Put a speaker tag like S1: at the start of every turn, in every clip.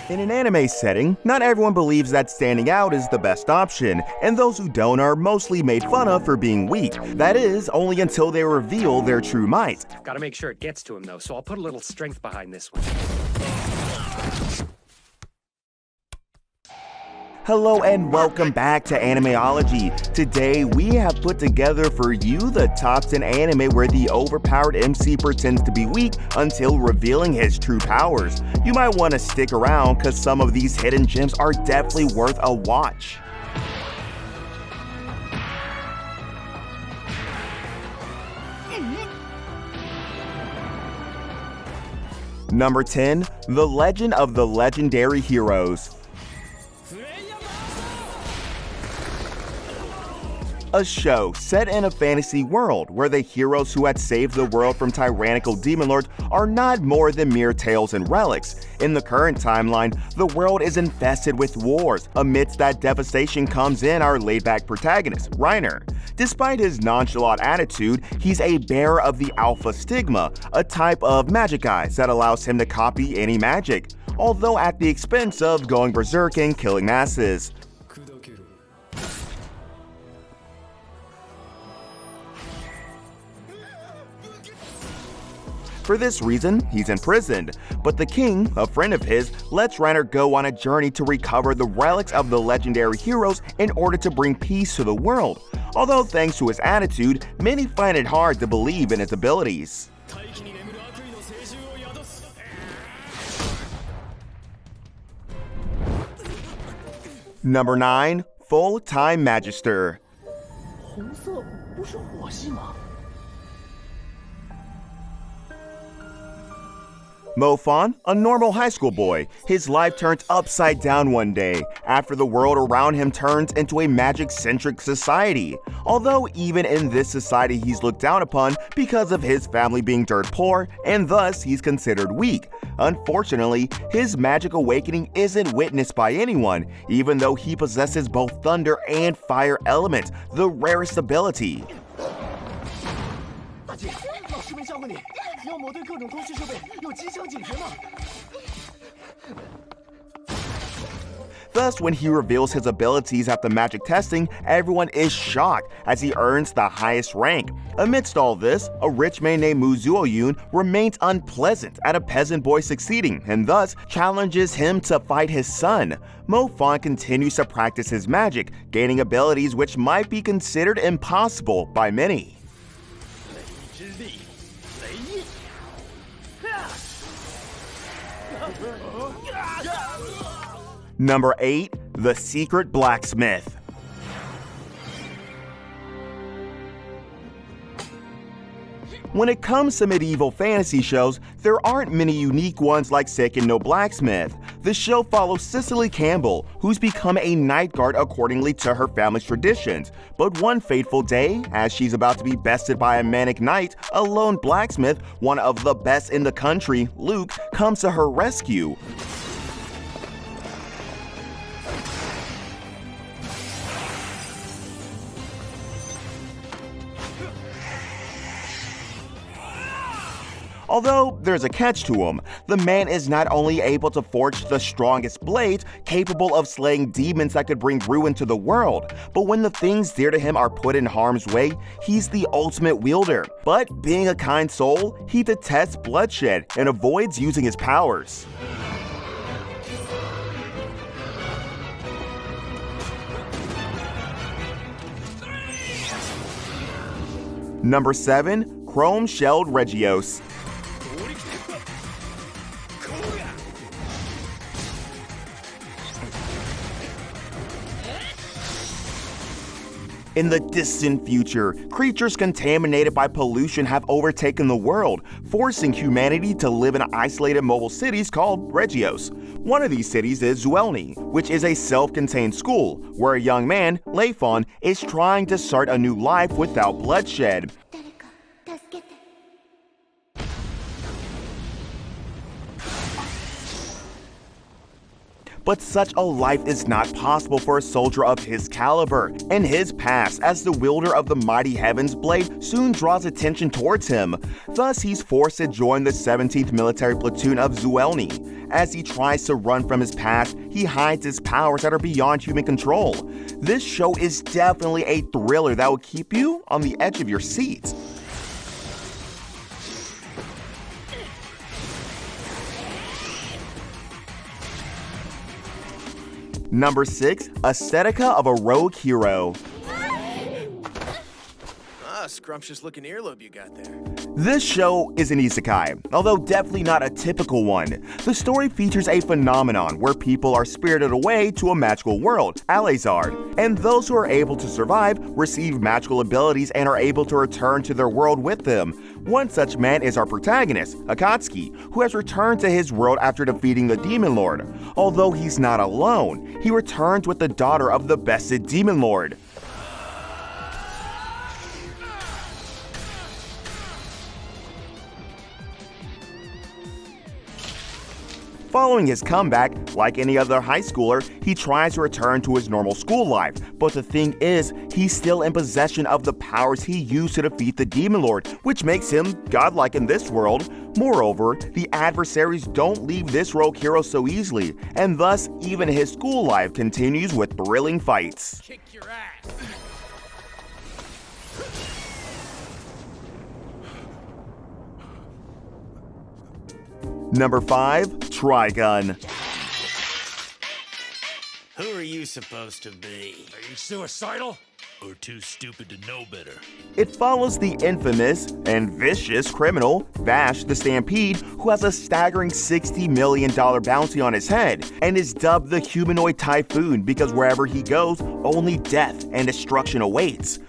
S1: In an anime setting, not everyone believes that standing out is the best option, and those who don't are mostly made fun of for being weak. That is, only until they reveal their true might.
S2: Gotta make sure it gets to him though, so I'll put a little strength behind this one.
S1: Hello and welcome back to Animeology. Today we have put together for you the top 10 anime where the overpowered MC pretends to be weak until revealing his true powers. You might want to stick around because some of these hidden gems are definitely worth a watch. Number 10. The Legend of the Legendary Heroes. A show set in a fantasy world where the heroes who had saved the world from tyrannical demon lords are not more than mere tales and relics. In the current timeline, the world is infested with wars. Amidst that devastation comes in our laid-back protagonist, Reiner. Despite his nonchalant attitude, he's a bearer of the Alpha Stigma, a type of magic eyes that allows him to copy any magic, although at the expense of going berserk and killing masses. For this reason, he's imprisoned, but the king, a friend of his, lets Reiner go on a journey to recover the relics of the legendary heroes in order to bring peace to the world. Although thanks to his attitude, many find it hard to believe in his abilities. Number 9. FullTime Magister. Mofon, a normal high school boy, his life turns upside down one day after the world around him turns into a magic-centric society. Although even in this society he's looked down upon because of his family being dirt poor, and thus he's considered weak. Unfortunately, his magic awakening isn't witnessed by anyone, even though he possesses both thunder and fire elements, the rarest ability. Thus, when he reveals his abilities at the magic testing, everyone is shocked as he earns the highest rank. Amidst all this, a rich man named Muzuo-yun remains unpleasant at a peasant boy succeeding and thus challenges him to fight his son. Mofon continues to practice his magic, gaining abilities which might be considered impossible by many. Number 8. The Secret Blacksmith. When it comes to medieval fantasy shows, there aren't many unique ones like Secret Blacksmith. The show follows Cicely Campbell, who's become a night guard accordingly to her family's traditions. But one fateful day, as she's about to be bested by a manic knight, a lone blacksmith, one of the best in the country, Luke, comes to her rescue. Although there's a catch to him, the man is not only able to forge the strongest blades capable of slaying demons that could bring ruin to the world, but when the things dear to him are put in harm's way, he's the ultimate wielder. But being a kind soul, he detests bloodshed and avoids using his powers. Number 7. Chrome-shelled Regios. In the distant future, creatures contaminated by pollution have overtaken the world, forcing humanity to live in isolated mobile cities called Regios. One of these cities is Zuelni, which is a self-contained school, where a young man, Leifon, is trying to start a new life without bloodshed. But such a life is not possible for a soldier of his caliber, and his past as the wielder of the mighty Heaven's Blade soon draws attention towards him. Thus, he's forced to join the 17th Military Platoon of Zuelni. As he tries to run from his past, he hides his powers that are beyond human control. This show is definitely a thriller that will keep you on the edge of your seat. Number 6. Aesthetica of a Rogue Hero.
S3: Scrumptious looking earlobe you got there.
S1: This show is an isekai, although definitely not a typical one. The story features a phenomenon where people are spirited away to a magical world, Alezard, and those who are able to survive receive magical abilities and are able to return to their world with them. One such man is our protagonist, Akatsuki, who has returned to his world after defeating the Demon Lord. Although he's not alone, he returns with the daughter of the bested Demon Lord. Following his comeback, like any other high schooler, he tries to return to his normal school life, but the thing is, he's still in possession of the powers he used to defeat the Demon Lord, which makes him godlike in this world. Moreover, the adversaries don't leave this rogue hero so easily, and thus even his school life continues with thrilling fights.
S3: Kick your ass.
S1: Number 5. Trigun.
S4: Who are you supposed to be?
S2: Are you suicidal?
S4: Or too stupid to know better?
S1: It follows the infamous and vicious criminal, Vash the Stampede, who has a staggering $60 million bounty on his head, and is dubbed the Humanoid Typhoon because wherever he goes, only death and destruction awaits.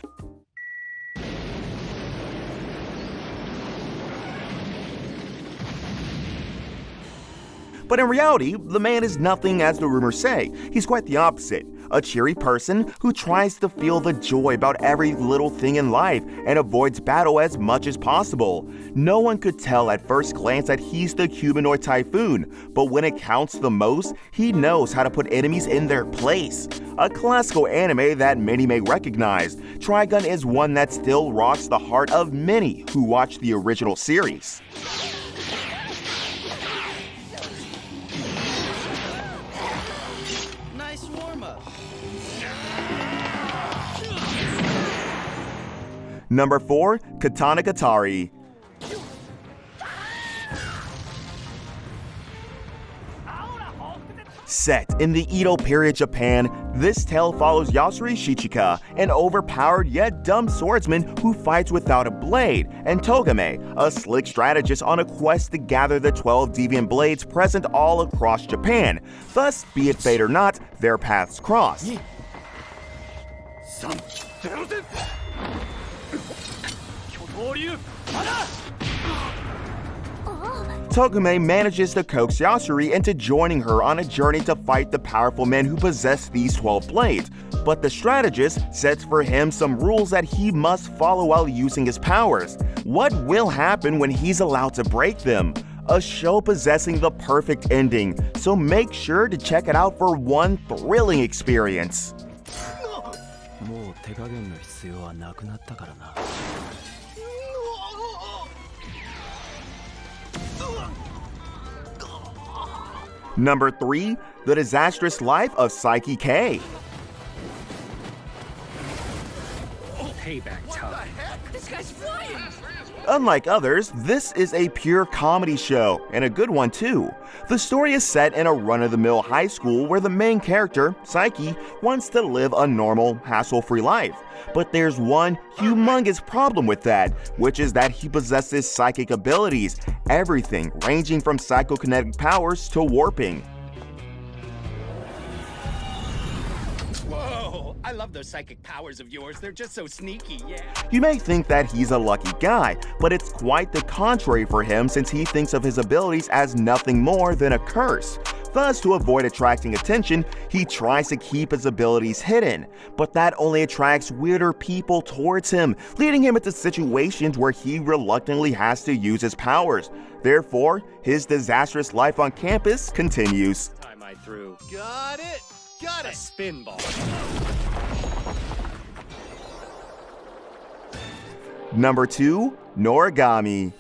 S1: But in reality, the man is nothing as the rumors say. He's quite the opposite. A cheery person who tries to feel the joy about every little thing in life and avoids battle as much as possible. No one could tell at first glance that he's the Humanoid Typhoon, but when it counts the most, he knows how to put enemies in their place. A classical anime that many may recognize, Trigun is one that still rocks the heart of many who watch the original series. Number 4. Katana Katari. Set in the Edo period Japan, this tale follows Yasuri Shichika, an overpowered yet dumb swordsman who fights without a blade, and Togame, a slick strategist on a quest to gather the 12 deviant blades present all across Japan. Thus, be it fate or not, their paths cross. Togame manages to coax Yasuri into joining her on a journey to fight the powerful men who possess these 12 blades, but the strategist sets for him some rules that he must follow while using his powers. What will happen when he's allowed to break them? A show possessing the perfect ending, so make sure to check it out for one thrilling experience. Number 3. The Disastrous Life of Psyche K.
S2: Payback time.
S3: This guy's flying!
S1: Unlike others, this is a pure comedy show, and a good one too. The story is set in a run-of-the-mill high school where the main character, Psyche, wants to live a normal, hassle-free life. But there's one humongous problem with that, which is that he possesses psychic abilities, everything ranging from psychokinetic powers to warping.
S3: Whoa! I love those psychic powers of yours. They're just so sneaky, yeah.
S1: You may think that he's a lucky guy, but it's quite the contrary for him since he thinks of his abilities as nothing more than a curse. Thus, to avoid attracting attention, he tries to keep his abilities hidden, but that only attracts weirder people towards him, leading him into situations where he reluctantly has to use his powers. Therefore, his disastrous life on campus continues.
S2: Time I threw
S3: Got it! Got
S2: a
S3: it!
S2: spin ball.
S1: Number 2, Norigami.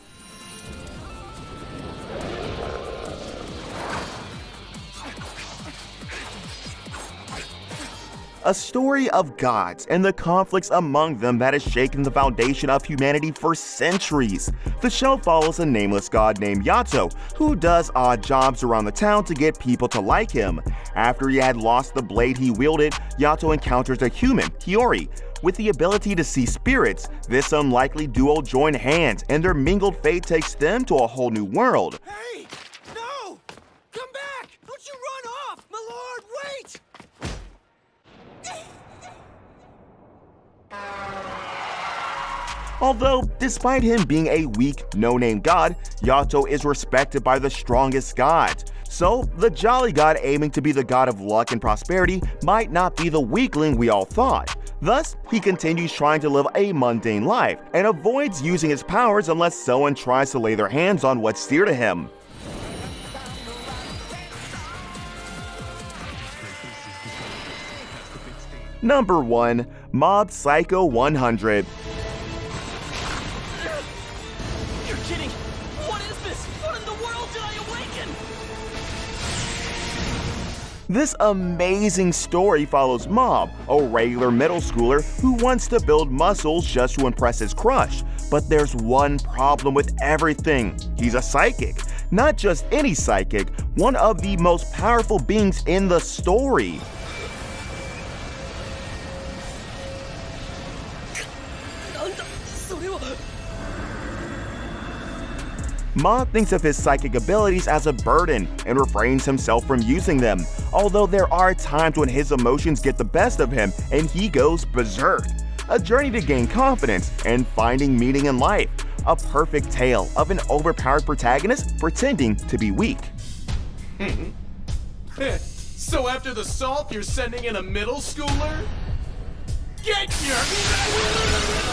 S1: A story of gods and the conflicts among them that has shaken the foundation of humanity for centuries. The show follows a nameless god named Yato, who does odd jobs around the town to get people to like him. After he had lost the blade he wielded, Yato encounters a human, Hiyori. With the ability to see spirits, this unlikely duo join hands, and their mingled fate takes them to a whole new world.
S3: Hey! No! Come back! Don't you run off! My lord, wait!
S1: Although, despite him being a weak, no-name god, Yato is respected by the strongest gods. So, the jolly god aiming to be the god of luck and prosperity might not be the weakling we all thought. Thus, he continues trying to live a mundane life, and avoids using his powers unless someone tries to lay their hands on what's dear to him. Number 1, Mob Psycho 100.
S3: You're kidding! What is this? What in the world did I awaken?
S1: This amazing story follows Mob, a regular middle schooler who wants to build muscles just to impress his crush. But there's one problem with everything. He's a psychic. Not just any psychic, one of the most powerful beings in the story. Ma thinks of his psychic abilities as a burden and refrains himself from using them, although there are times when his emotions get the best of him and he goes berserk. A journey to gain confidence and finding meaning in life. A perfect tale of an overpowered protagonist pretending to be weak.
S5: So after the salt, you're sending in a middle schooler? Get your...